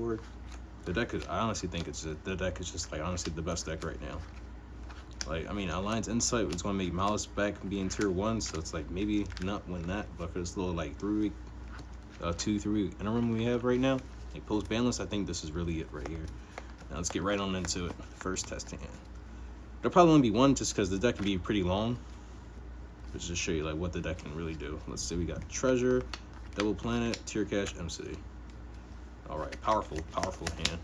sideboard. The deck is, I honestly think the deck is just like honestly the best deck right now. Like, I mean, Alliance Insight was going to make Malice back being tier 1, so it's like maybe not win that, but for this little like 3 week interim we have right now, like post banless, I think this is really it right here. Now let's get right on into it. First test hand. There'll probably only be one just because the deck can be pretty long. Let's just show you like what the deck can really do. Let's see, we got Treasure, Double Planet, Tier Cash, MC. All right, powerful hand.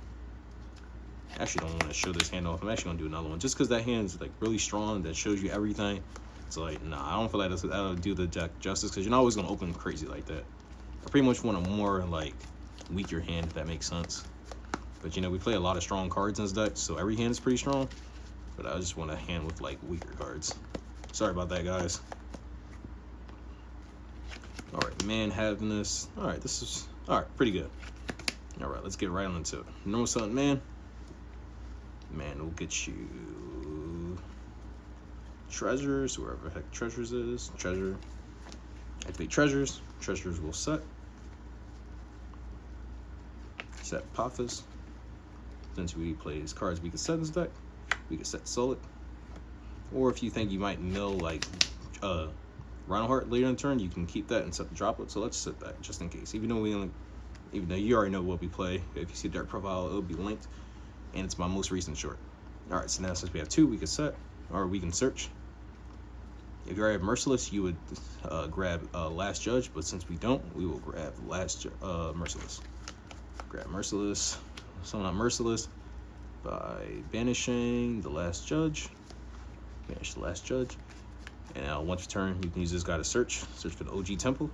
I actually don't want to show this hand off. I'm actually gonna do another one just because that hand is like really strong. That shows you everything. It's like, nah, I don't feel like that'll do the deck justice because you're not always gonna open crazy like that. I pretty much want a more like weaker hand, if that makes sense. But you know, we play a lot of strong cards in this deck, so every hand is pretty strong. But I just want a hand with like weaker cards. Sorry about that, guys. All right, man, having this. All right, this is all right, pretty good. All right, let's get right on into it. Normal Summon Man. Man, we'll get you treasures, wherever the heck treasures is. Treasure. Activate treasures. Treasures will set. Set Apophis. Since we play these cards, we can set this deck. We can set Solic. Or if you think you might mill like Reinhardt later in the turn, you can keep that and set the droplet. So let's set that just in case. Even though you already know what we play. If you see the deck profile, it'll be linked. And it's my most recent short. All right, so now since we have 2, we can set, or we can search. If you already have Merciless, you would grab Last Judge, but since we don't, we will grab Merciless. Grab Merciless, summon out Merciless by banishing the Last Judge. Banish the Last Judge. And now once per turn, you can use this guy to search. Search for the OG Temple.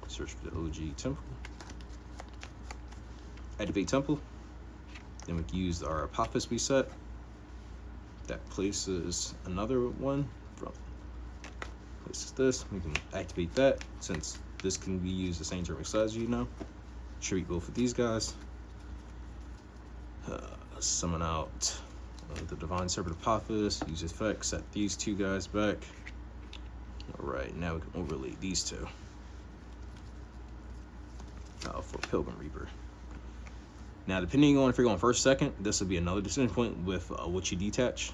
Search for the OG Temple. Activate Temple. Then we can use our Apophis we set. That places another one from places this. We can activate that since this can be used the same turn as you know. Treat both of these guys. Summon out the Divine Serpent Apophis. Use effect. Set these 2 guys back. All right, now we can overlay these 2 for Pilgrim Reaper. Now, depending on if you're going first, second, this will be another decision point with what you detach.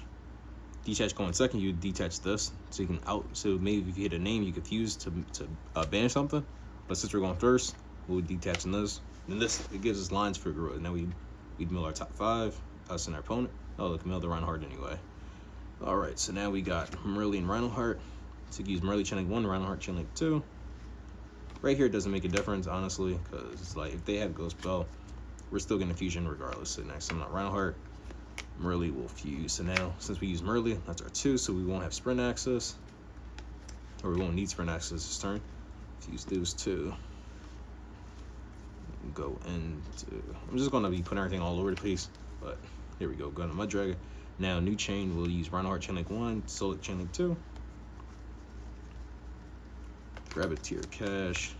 Detach going second, you detach this, so you can So maybe if you hit a name, you could use to banish something. But since we're going first, we'll detach this. And this it gives us lines for growth. Now we'd mill our top 5, us and our opponent. Oh, look, mill the Reinhardt anyway. All right, so now we got Merle and Reinhardt. So you can use Merle Chain Link 1, Reinhardt Chain Link 2. Right here, it doesn't make a difference, honestly, because it's like if they have Ghost Bell, we're still getting a fusion regardless. So next, I'm not Reinhardt. Merle will fuse. So now, since we use Merle, that's our 2, so we won't have sprint access. Or we won't need sprint access this turn. Fuse those 2. Go into... I'm just going to be putting everything all over the place. But here we go. Go to Mud Dragon. Now, new chain, we'll use Reinhardt Chain Link 1, Solic Chain Link 2. Grab a Tier Cash.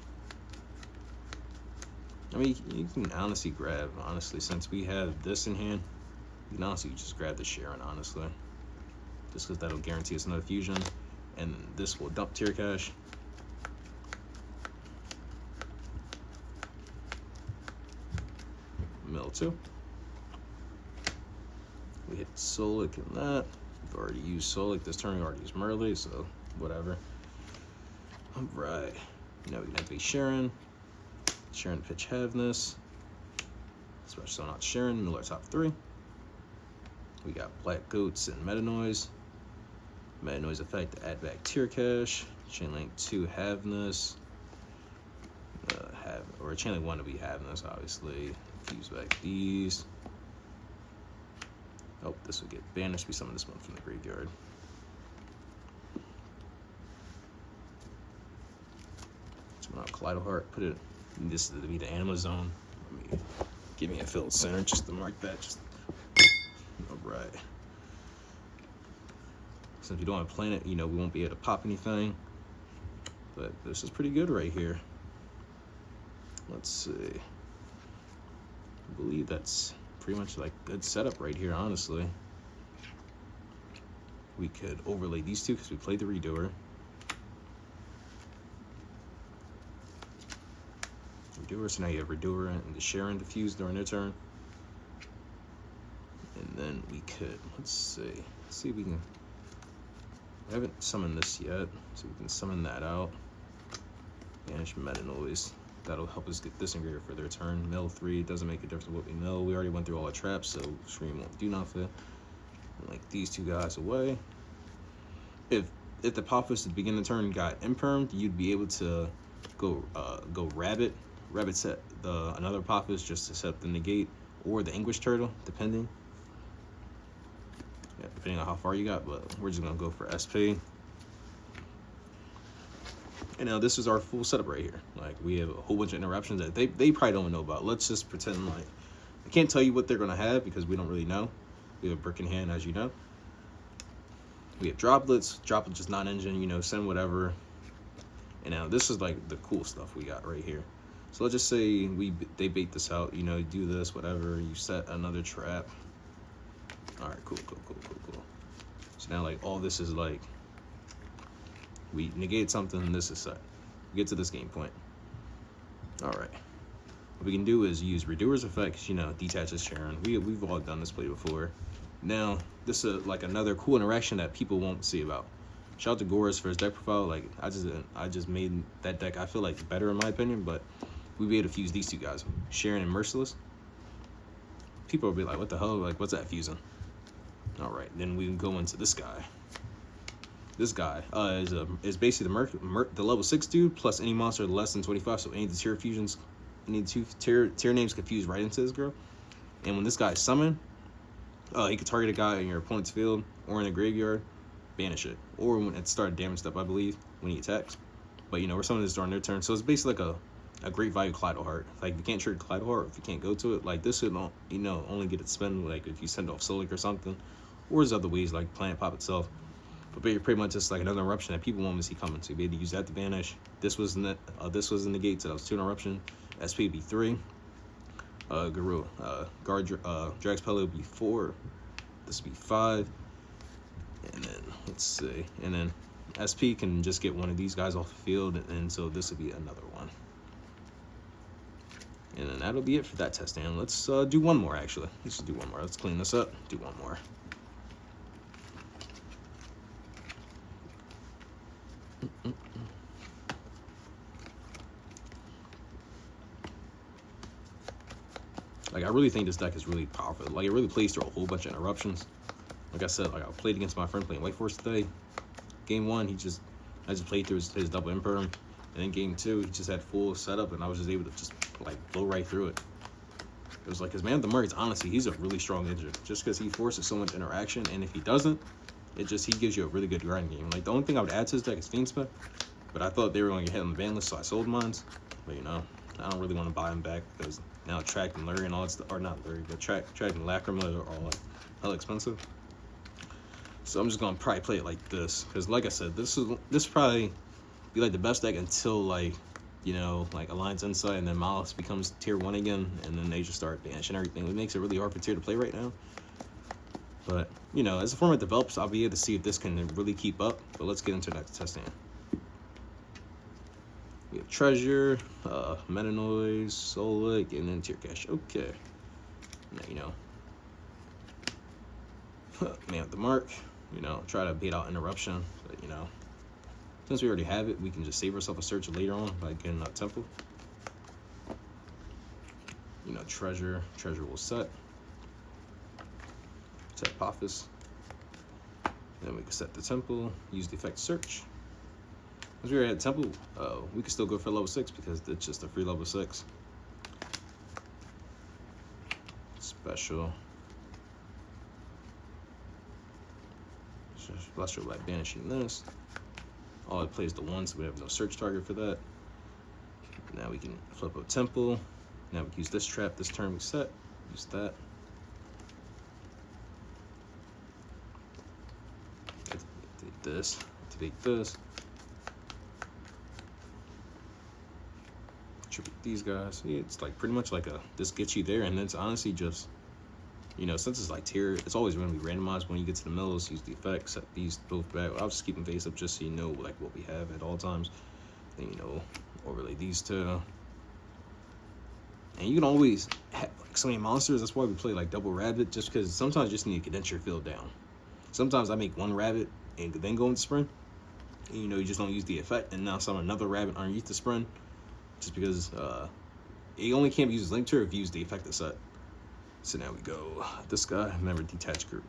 I mean, you can honestly grab, since we have this in hand, you can honestly just grab the Sharon, honestly. Just because that'll guarantee us another fusion. And this will dump Tier Cash. Mill 2. We hit Solic and that. We've already used Solic this turn, we already used Merle, so whatever. Alright. Now we can activate Sharon. Sharon pitch Havness. Especially not Sharon, mill our top 3. We got Black Goats and Meta Noise. Meta Noise effect to add back Tier Cash. Chain Link 2 Havness. Or Chain Link 1 to be Havness, obviously. Fuse back these. Oh, this will get banished. We summon this one from the graveyard. Summon out Kaliedo Efrect. Put it. This is to be the Anima Zone. Let me give me a filled center just to mark that. Just all right. Since we don't have planet, we won't be able to pop anything. But this is pretty good right here. Let's see. I believe that's pretty much like good setup right here, honestly. We could overlay these 2 because we played the Redoer. Redoer. So now you have Redoer and the Sharon diffuse during their turn. And then we could, let's see if we can, I haven't summoned this yet, so we can summon that out. Banish Meta Noise. That'll help us get this engraver for their turn. Mill 3, doesn't make a difference what we mill. We already went through all the traps, so Scream won't do nothing. Like these two guys away. If the Apophis at the beginning of the turn got impermed, you'd be able to go Rabbit. Rabbit set another Apophis just to set the negate, or the Anguish Turtle, depending. Yeah, depending on how far you got, but we're just gonna go for SP. And now this is our full setup right here. Like, we have a whole bunch of interruptions that they probably don't know about. Let's just pretend like, I can't tell you what they're gonna have because we don't really know. We have a brick in hand, as you know. We have droplets. Droplets is non-engine, you know, send whatever. And now this is like the cool stuff we got right here. So let's just say they bait this out, you know, do this, whatever. You set another trap. All right, cool. So now like all this is like, we negate something, this is set. We get to this game point. All right. What we can do is use Redoer's Effect, you know, detach this Sharon. We've all done this play before. Now, this is like another cool interaction that people won't see about. Shout out to Gorz for his deck profile. Like, I just made that deck, I feel like, better in my opinion, but we'd be able to fuse these two guys, Sharon and Merciless. People will be like, what the hell? Like, what's that fusing? All right, then we can go into this guy. This guy is basically the level 6 dude plus any monster less than 25. So any of the tier fusions, any two tier names can fuse right into this girl. And when this guy is summoned, he can target a guy in your opponent's field or in a graveyard, banish it. Or when it started damage step, I believe, when he attacks. But you know, we're summoning this during their turn. So it's basically like a great value Kaliedo Heart. Like, if you can't trigger Kaliedo Heart, if you can't go to it, like this would, you know, only get it spend like if you send off Solic or something. Or there's other ways like Planet Pop itself. But pretty much just like another interruption that people won't see coming. So you be able to use that to banish. This was in the gate, so that was 2 interruption. SP would be 3. Guru, Drax Pele would be 4. This would be 5. And then let's see. And then SP can just get one of these guys off the field, and so this would be another one. And then that'll be it for that test stand. Let's do one more actually. Let's do one more. Let's clean this up. Do one more. Like, I really think this deck is really powerful. Like, it really plays through a whole bunch of interruptions. Like I said, like I played against my friend playing White Force today. Game 1, I just played through his double imperm, and then game 2, he just had full setup, and I was just able to just like blow right through it. It was like, his Man of the Markets, honestly, he's a really strong engine, just because he forces so much interaction, and if he doesn't, he gives you a really good grind game. Like, the only thing I would add to this deck is Fiend Spec, but I thought they were going to get hit on the ban list, so I sold mines. But you know, I don't really want to buy them back because now Track and Lurie and all that stuff, or not Lurie, but Track and Lacrima are all like hella expensive. So I'm just gonna probably play it like this, because like I said, this probably be like the best deck until, like, you know, like Alliance Insight, and then Malice becomes tier 1 again, and then they just start banishing everything. It makes it really hard for tier to play right now. But you know, as the format develops, I'll be able to see if this can really keep up. But let's get into the next testing. We have Treasure, Meta Noise, Solic, and then Tier Cash. Okay. Now, you know, Man with the Mark. You know, try to bait out interruption. But you know, since we already have it, we can just save ourselves a search later on by getting a temple. You know, Treasure will set Apophis. Then we can set the temple, use the effect search. As we already had temple, we can still go for level 6 because it's just a free level 6. Special. Celestial Light banishing this. All it plays the 1, so we have no search target for that. Now we can flip a temple. Now we can use this trap this turn we set. Use that. Activate this. Activate this. Attribute these guys. Yeah, it's like pretty much like this gets you there, and it's honestly just, you know, since it's like tier, it's always going to be randomized when you get to the mills. Use the effects, set these both back. I'll just keep them face up just so you know like what we have at all times. Then, you know, overlay these two. And you can always have like so many monsters. That's why we play like double rabbit, just because sometimes you just need to condense your field down. Sometimes I make one rabbit and then go into sprint. And, you know, you just don't use the effect, and now summon another rabbit underneath the sprint, just because it only can't be used as link to if you use the effective set. So now we go. This guy, remember detach group.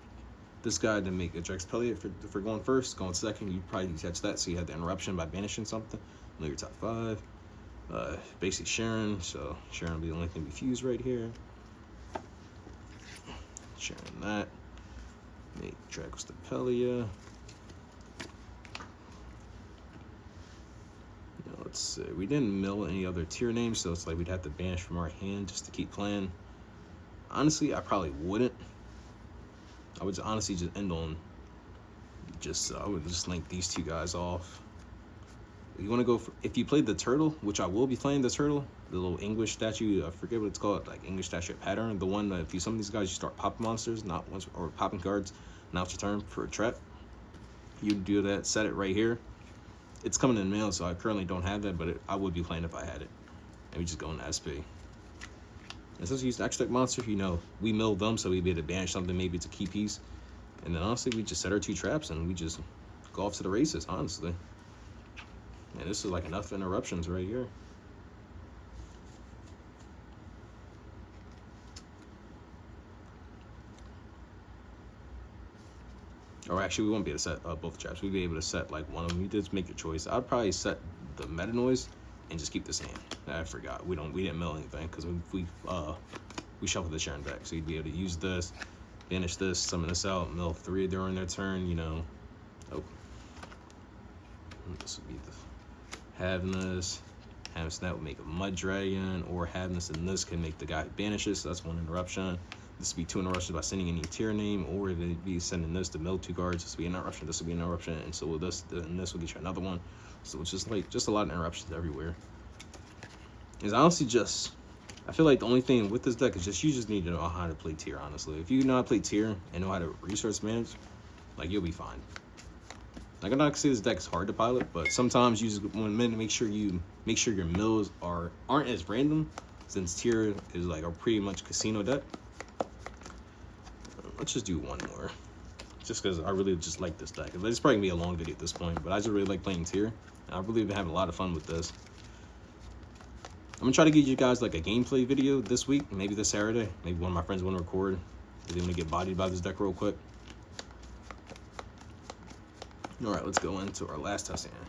This guy to make a Drex Pelliot for going first. Going second, you'd probably detach that, so you had the interruption by banishing something. Know your top 5. Basically Sharon, so Sharon will be the only thing we fuse right here. Sharon that. Make Drex to Pellia. Let's see, we didn't mill any other tier names, so it's like we'd have to banish from our hand just to keep playing. Honestly, I probably wouldn't. I would honestly just end on I would just link these two guys off. You want to go for, if you played the turtle, which I will be playing the turtle, the little English statue, I forget what it's called, like English statue pattern, the one that if you summon these guys, you start popping monsters, not once, or popping cards, now it's your turn for a trap. You do that, set it right here. It's coming in the mail, so I currently don't have that, but I would be playing if I had it. And we just go into SP. And since we use extra deck monster, you know, we mill them, so we'd be able to banish something, maybe it's a key piece. And then honestly, we just set our 2 traps and we just go off to the races, honestly. And this is like enough interruptions right here. Or actually, we won't be able to set both traps. We'd be able to set like one of them. You just make your choice. I'd probably set the meta noise and just keep this hand. I forgot. We didn't mill anything because we shuffled the Sharon back. So you'd be able to use this, banish this, summon this out, mill 3 during their turn. You know. Oh, this would be the having this. Having that would make a mud dragon, or having this and this can make the guy who banishes. So that's 1 interruption. This would be 2 interruptions by sending any tier name, or if it'd be sending this to mill 2 cards. This would be an interruption. This would be an interruption, and so will this, and this will get you another one. So it's just like a lot of interruptions everywhere. It's honestly just, I feel like the only thing with this deck is just you just need to know how to play tier. Honestly, if you know how to play tier and know how to resource manage, like you'll be fine. Like I'm not gonna say this deck is hard to pilot, but sometimes you just want to make sure your mills aren't as random, since tier is like a pretty much casino deck. Let's just do one more, just because I really just like this deck. It's probably gonna be a long video at this point, but I just really like playing tier, and I've really been having a lot of fun with this. I'm gonna try to give you guys like a gameplay video this week, maybe this Saturday. Maybe one of my friends want to record. They want to get bodied by this deck real quick. All right, let's go into our last test hand.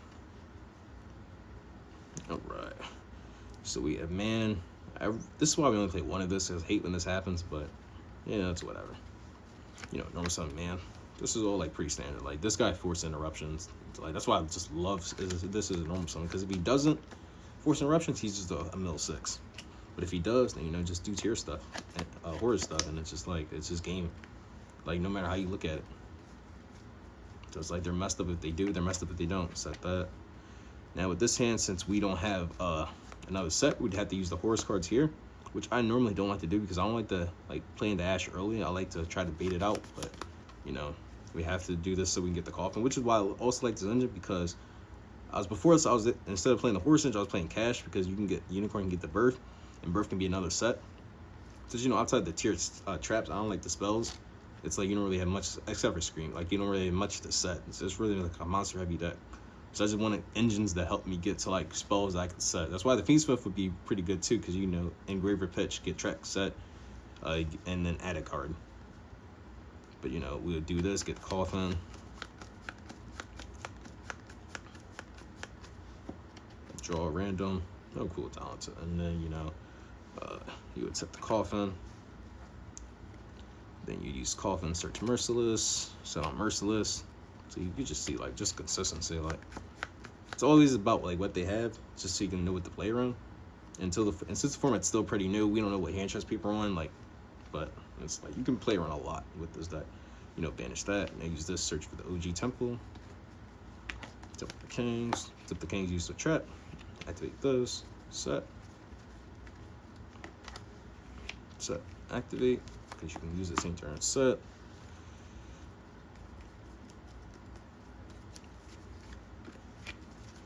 All right, so we have man. This is why we only play one of this. I hate when this happens, but yeah, it's whatever. You know, normal summon man. This is all like pretty standard. Like this guy forces interruptions. Like that's why I just love this is a normal summon, because if he doesn't force interruptions, he's just a mill 6. But if he does, then you know, just do tier stuff, and, horror stuff, and it's just game. Like no matter how you look at it. So it's like they're messed up if they do, they're messed up if they don't. Set that. Now with this hand, since we don't have another set, we'd have to use the horse cards here, which I normally don't like to do because I don't like to play into Ash early. I like to try to bait it out, but you know, we have to do this so we can get the coffin, which is why I also like this engine, because instead of playing the horse engine, I was playing cash, because you can get unicorn, can get the birth, and birth can be another set. So you know, outside the tier traps, I don't like the spells. It's like you don't really have much except for scream. Like you don't really have much to set. It's just really like a monster heavy deck. So I just wanted engines that help me get to like spells that I can set. That's why the Fiendsmith would be pretty good too, because you know, Engraver Pitch, get track set, and then add a card. But you know, we'll do this, get the coffin. Draw a random, no cool talents, and then you know, you would set the coffin. Then you use coffin, search merciless, set on merciless. So you can just see like just consistency. Like it's always about like what they have, just so you can know what to play around. And since the format's still pretty new, we don't know what hand traps people are on. Like, but it's like you can play around a lot with this deck. You know, banish that. Now use this, search for the OG temple. Tip the kings. Tip the kings. Use the trap. Activate those. Set. Set. Activate. Because you can use the same turn. Set.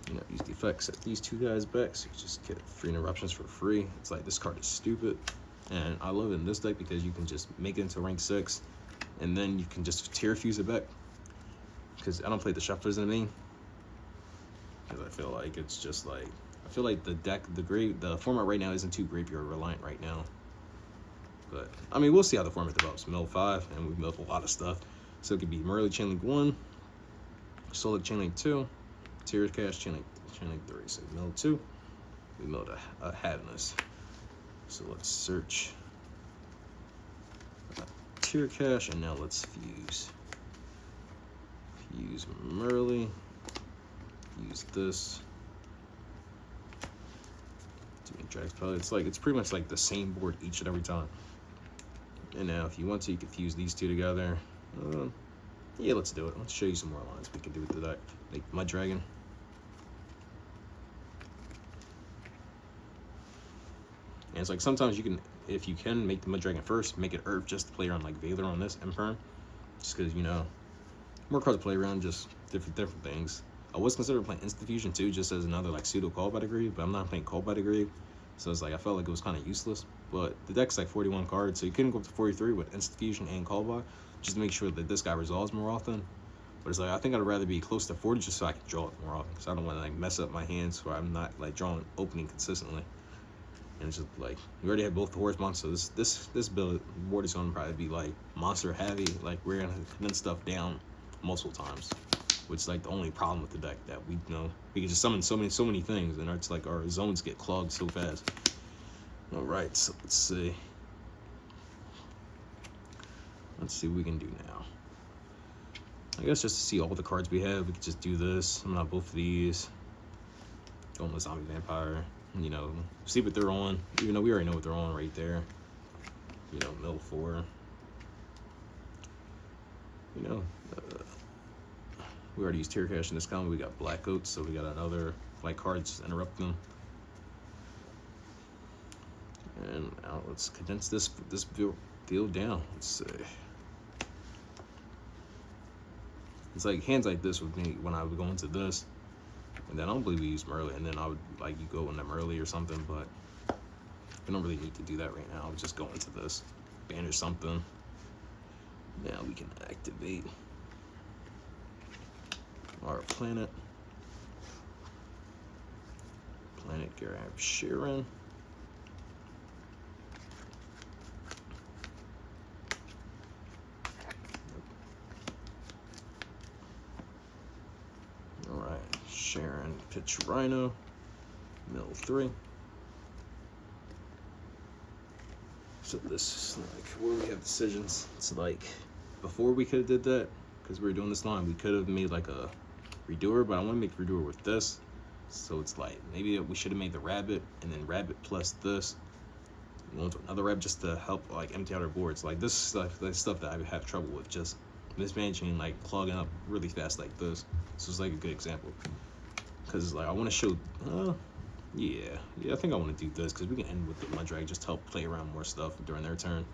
You know, use the Efrect, set these two guys back so you just get free interruptions for free. It's like, this card is stupid, and I love it in this deck because you can just make it into rank 6, and then you can just tear fuse it back. Because I don't play the shufflers in the main, because I feel like it's just like, I feel like the deck, the format right now isn't too graveyard reliant right now. But I mean, we'll see how the format develops. Mill 5, and we've milled a lot of stuff, so it could be Merly Chainlink 1, Solic Chainlink 2, Tear Cash Chainlink 3. So mill 2, we milled a Havness. So let's search Tear Cash, and now let's fuse. Fuse Merly. Use this. It's pretty much like the same board each and every time. And now, if you want to, you can fuse these two together. Yeah, let's do it. Let's show you some more lines we can do with the deck. Make Mud Dragon. And it's like sometimes you can, if you can, make the Mud Dragon first, make it Earth just to play around like Vaylor on this Imperm. Just because, you know, more cards to play around, just different things. I was considering playing Instant Fusion too, just as another like pseudo Call by Degree, but I'm not playing Call by Degree. So it's like, I felt like it was kind of useless. But the deck's like 41 cards, so you couldn't go up to 43 with Instant Fusion and Call by, just to make sure that this guy resolves more often. But it's like, I think I'd rather be close to 40 just so I can draw it more often. So I don't want to like mess up my hands where I'm not like drawing opening consistently. And it's just like, we already have both the horse monsters. So this board is going to probably be like monster heavy. Like, we're going to condense stuff down multiple times, which is like the only problem with the deck, that we know we can just summon so many things, and it's like our zones get clogged so fast. All right, so let's see what we can do now. I guess just to see all the cards we have, we could just do this. Summon out both of these. Go on the Zombie Vampire. You know, see what they're on. Even though we already know what they're on right there. You know, mill 4. You know, we already used Tear Cash in this combo. We got Black Oats, so we got another like cards to interrupt them. And now let's condense this field down. Let's see. It's like hands like this with me when I would go into this, and then I don't believe we use Merly, and then I would like you go into Merly or something, but we don't really need to do that right now. I would just go into this, banish something. Now we can activate our planet. Grab Sharon. Alright, Sharon, pitch Rhino, mill 3. So this is like where we have decisions. It's like before we could have did that, because we were doing this line, we could have made like a Redoer, but I want to make Redoer with this. So it's like, maybe we should have made the Rabbit, and then Rabbit plus this. We want another Rabbit just to help like empty out our boards. Like this stuff, that I have trouble with, just mismanaging, like clogging up really fast like this. So it's like a good example. Because like I want to show, yeah, I think I want to do this, because we can end with the Mud Dragon, just to help play around more stuff during their turn.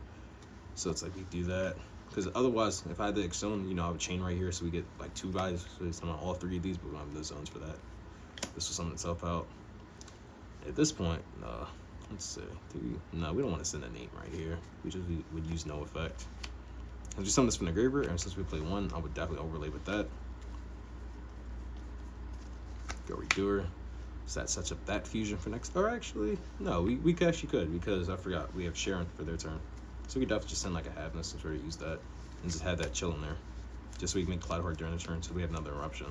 So it's like we do that. Because otherwise, if I had the X-Zone, you know, I would chain right here, so we get like 2 guys. So it's on all 3 of these, but we don't have the zones for that. This will summon itself out. At this point, let's see. No, we don't want to send a name right here. We would use no effect. I'll just summon this from the graveyard, and since we play 1, I would definitely overlay with that. Go Redoer. So that sets up that fusion for next. Or actually, no, we actually could, because I forgot we have Sharon for their turn. So we could definitely just send like a Havness since we already used that, and just have that chill in there, just so we can make Cloudheart during the turn, so we have another eruption.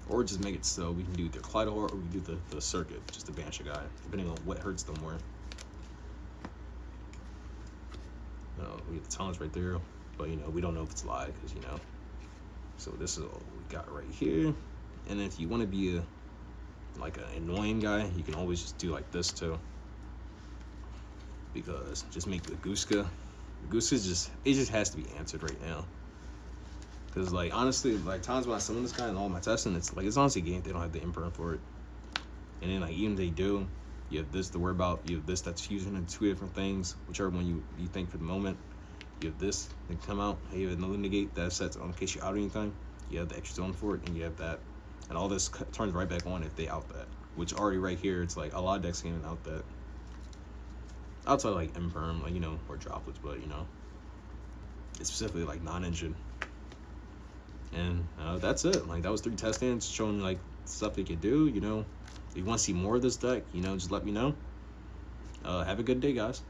Or just make it so we can do the Cloudheart, or we can do the circuit, just to banish a guy, depending on what hurts them more. We have the Talents right there, but you know, we don't know if it's live, because you know. So this is all we got right here. And if you want to be like an annoying guy, you can always just do like this too. Because just make the Guska. The Guska just has to be answered right now. Because like honestly, like times when I summon this guy in all my testing, it's like it's honestly a game they don't have the imprint for it. And then like even if they do, you have this to worry about. You have this that's fusing into 2 different things, whichever one you think for the moment. You have this that come out. Hey, you have another negate that sets on in case you're out or anything. You have the extra zone for it, and you have that. And all this turns right back on if they out that. Which already right here, it's like a lot of decks can't even out that. Outside like Imperm, like, you know, or Droplets, but, you know, it's specifically like non-engine. And that's it. Like, that was 3 test stands showing like stuff they could do. You know, if you want to see more of this deck, you know, just let me know. Have a good day, guys.